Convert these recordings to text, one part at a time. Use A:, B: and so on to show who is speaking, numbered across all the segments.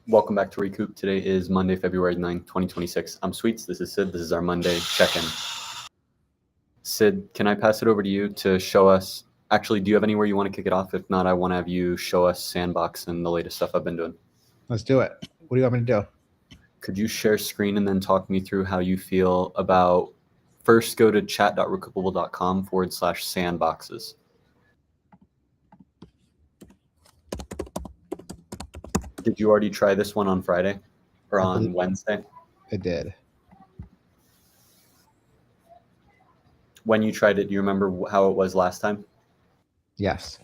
A: Welcome back to Recoup. Today is Monday, February 9th, 2026. I'm Sweets. This is Sid. This is our Monday check-in. Sid, can I pass it over to you to show us? Actually, do you have anywhere you want to kick it off? If not, I want to have you show us Sandbox and the latest stuff I've been doing.
B: Let's do it. What do you want me to do?
A: Could you share screen and then talk me through how you feel about, first go to chat.recoupable.com/sandboxes. Did you already try this one on Friday or on Wednesday?
B: I did.
A: When you tried it, do you remember how it was last time?
B: Yes.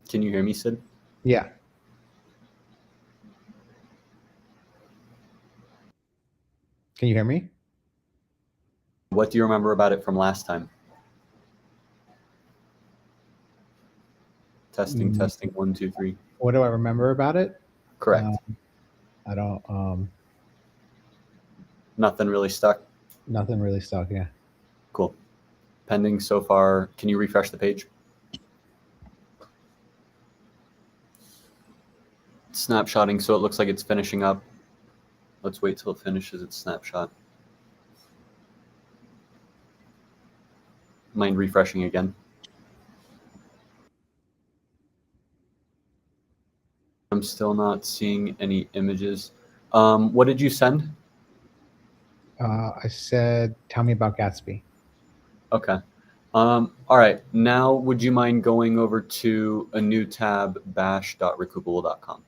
A: Can you hear me, Sid?
B: Yeah. Can you hear me?
A: What do you remember about it from last time? Testing, 1, 2, 3.
B: What do I remember about it?
A: Correct.
B: I don't.
A: Nothing really stuck.
B: Nothing really stuck. Yeah.
A: Cool. Pending so far. Can you refresh the page? Snapshotting, so it looks like it's finishing up. Let's wait till it finishes its snapshot. Mind refreshing again? I'm still not seeing any images. What did you send?
B: I said, tell me about Gatsby.
A: Okay. All right. Now, would you mind going over to a new tab, bash.recoupable.com?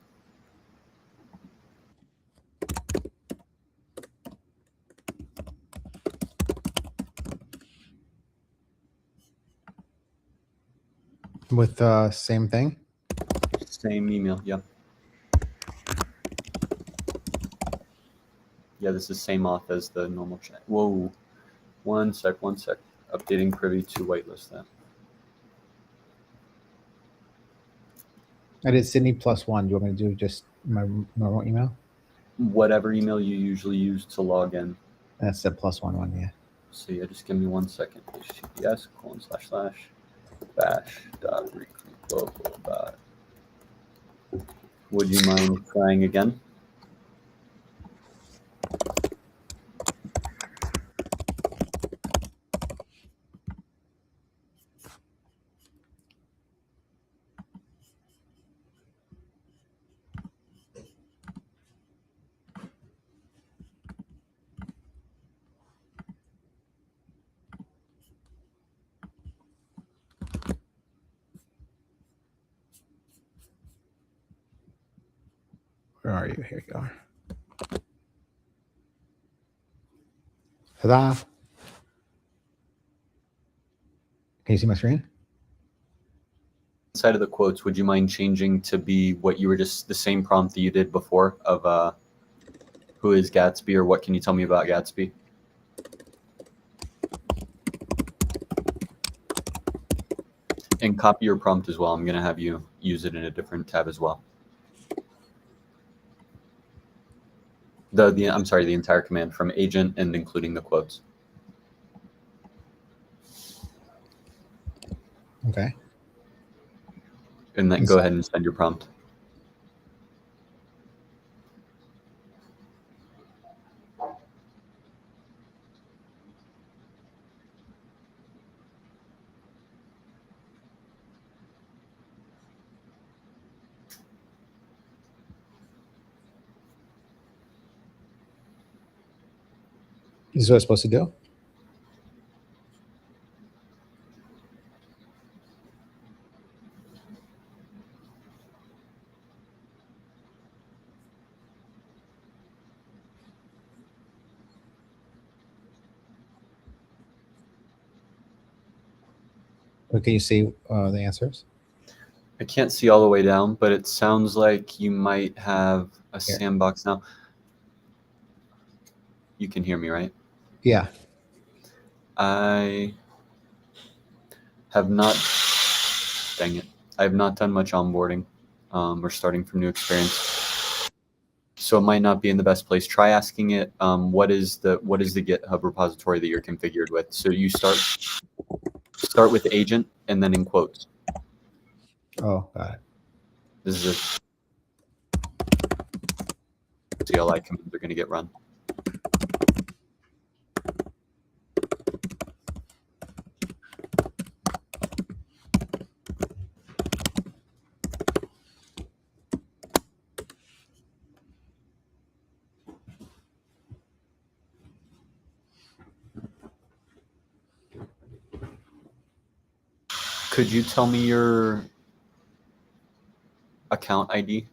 B: With same thing?
A: Same email, yeah. Yeah, this is same auth as the normal chat. Whoa. One sec. Updating privy to whitelist that.
B: I did Sydney +1. Do you want me to do just my normal email?
A: Whatever email you usually use to log in.
B: That's the +1 one, yeah.
A: So yeah, just give me 1 second. https://bash.recoupable. Would you mind trying again?
B: Where are you? Here you are. Ta-da! Can you see my screen?
A: Inside of the quotes, would you mind changing to be what you were just the same prompt that you did before of who is Gatsby, or what can you tell me about Gatsby? And copy your prompt as well. I'm going to have you use it in a different tab as well. I'm sorry, the entire command from agent and including the quotes.
B: Okay.
A: And then go ahead and send your prompt.
B: This is what I'm supposed to do? Can you see the answers?
A: I can't see all the way down, but it sounds like you might have a sandbox now. You can hear me, right?
B: Yeah.
A: I have not Dang it. I have not done much onboarding or starting from new experience. So it might not be in the best place. Try asking it, what is the GitHub repository that you're configured with? So you start with agent and then in quotes.
B: Oh, got it.
A: This is a CLI commands are going to get run. Could you tell me your account ID?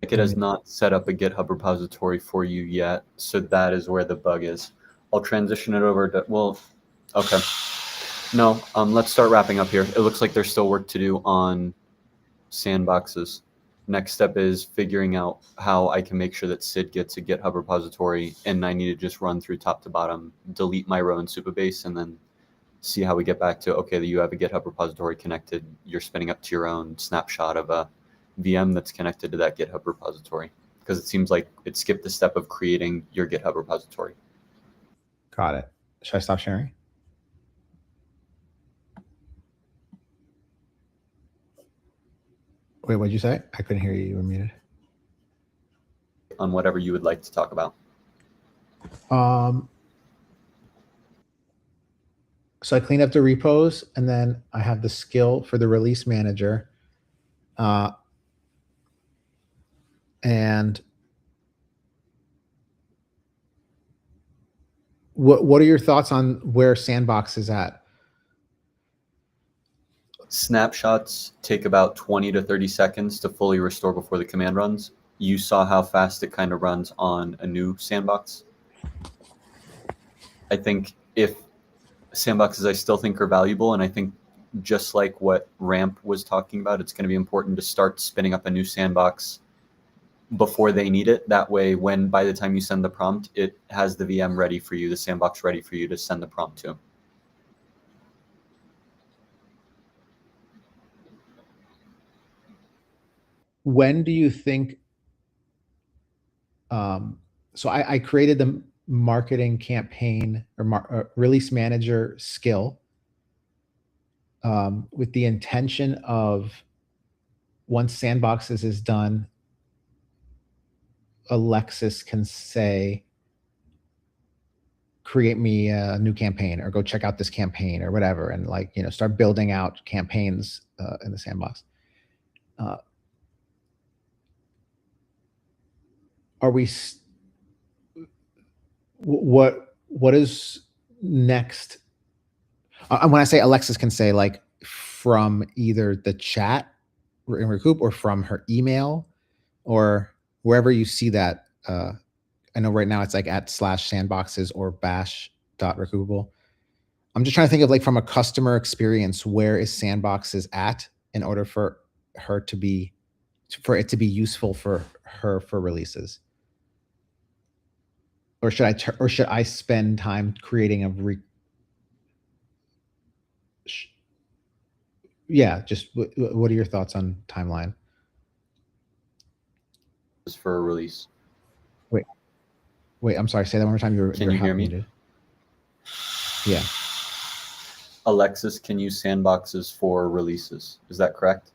A: It has not set up a GitHub repository for you yet, so that is where the bug is. I'll transition it over to, well, okay. No, let's start wrapping up here. It looks like there's still work to do on sandboxes. Next step is figuring out how I can make sure that Sid gets a GitHub repository, and I need to just run through top to bottom, delete my row in Supabase, and then see how we get back to, okay, you have a GitHub repository connected. You're spinning up to your own snapshot of a VM that's connected to that GitHub repository, because it seems like it skipped the step of creating your GitHub repository.
B: Got it. Should I stop sharing? Wait, what'd you say? I couldn't hear you. You were muted.
A: On whatever you would like to talk about.
B: So I cleaned up the repos, and then I have the skill for the release manager. And what are your thoughts on where Sandbox is at?
A: Snapshots take about 20 to 30 seconds to fully restore before the command runs. You saw how fast it kind of runs on a new sandbox. I think if sandboxes I still think are valuable, and I think just like what Ramp was talking about, it's going to be important to start spinning up a new sandbox before they need it. That way, by the time you send the prompt, it has the VM ready for you, the sandbox ready for you to send the prompt to.
B: When do you think? So I created the marketing campaign or release manager skill with the intention of, once Sandboxes is done, Alexis can say, create me a new campaign, or go check out this campaign, or whatever, and start building out campaigns in the sandbox. Are we? What is next? When I say Alexis can say, like, from either the chat in Recoup or from her email or wherever you see that. I know right now it's like @/sandboxes or bash.recoupable. I'm just trying to think of, like, from a customer experience, where is Sandboxes at in order for it to be useful for her for releases? Or should I spend time creating just what are your thoughts on timeline?
A: For a release.
B: Wait, I'm sorry. Say that one more time.
A: Can you hear me?
B: Muted. Yeah.
A: Alexis can use sandboxes for releases. Is that correct?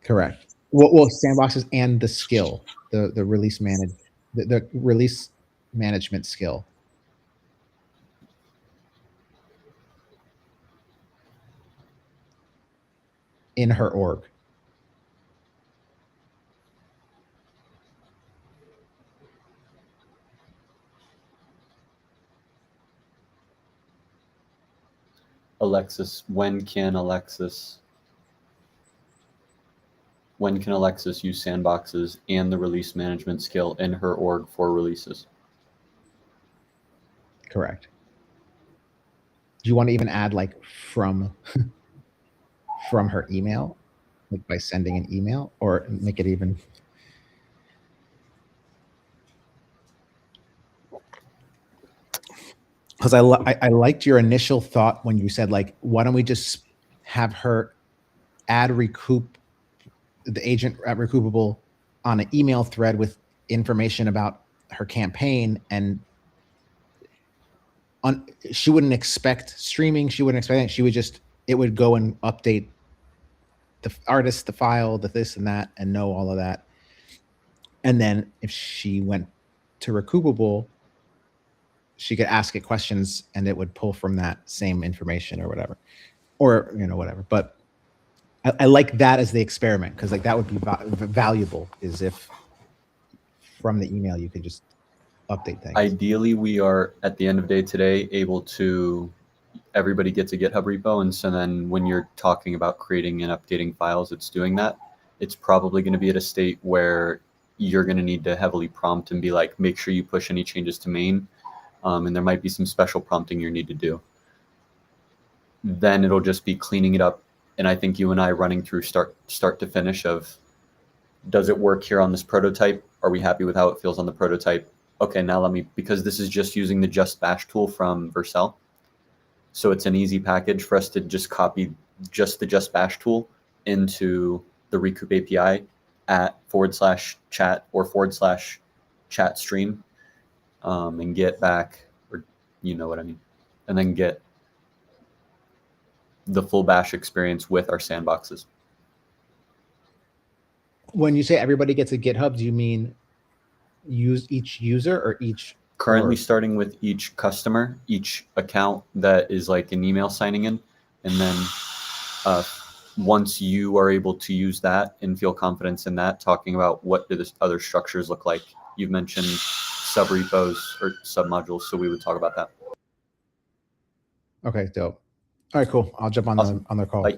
B: Correct. Well, sandboxes and the skill, the release the release management skill. In her org.
A: Alexis, when can Alexis use sandboxes and the release management skill in her org for releases?
B: Correct. Do you want to even add like from from her email, like by sending an email, or make it even? Because I liked your initial thought when you said like, why don't we just have her add Recoup, the agent at Recoupable, on an email thread with information about her campaign, and on she wouldn't expect streaming, she wouldn't expect anything. She would just, it would go and update the artist, the file, the this and that, and know all of that. And then if she went to Recoupable, she could ask it questions and it would pull from that same information or whatever, or whatever. But I like that as the experiment, because like that would be valuable, is if from the email you could just update things.
A: Ideally, we are at the end of day today able to, everybody gets a GitHub repo, and so then when you're talking about creating and updating files, it's doing that. It's probably going to be at a state where you're going to need to heavily prompt and be like, make sure you push any changes to main, and there might be some special prompting you need to do. Then it'll just be cleaning it up, and I think you and I running through start to finish of, does it work here on this prototype? Are we happy with how it feels on the prototype? Okay, now let me, because this is just using the Just Bash tool from Vercel, so it's an easy package for us to just copy just the Just Bash tool into the Recoup API at /chat or /chat stream, and get back, or you know what I mean, and then get the full Bash experience with our sandboxes.
B: When you say everybody gets a GitHub, do you mean use each user or each?
A: Currently starting with each customer, each account that is like an email signing in, and then once you are able to use that and feel confidence in that, talking about what do the other structures look like. You've mentioned subrepos or submodules, so we would talk about that.
B: Okay, dope. All right, cool. I'll jump on
A: Awesome.
B: on the call.
A: Bye.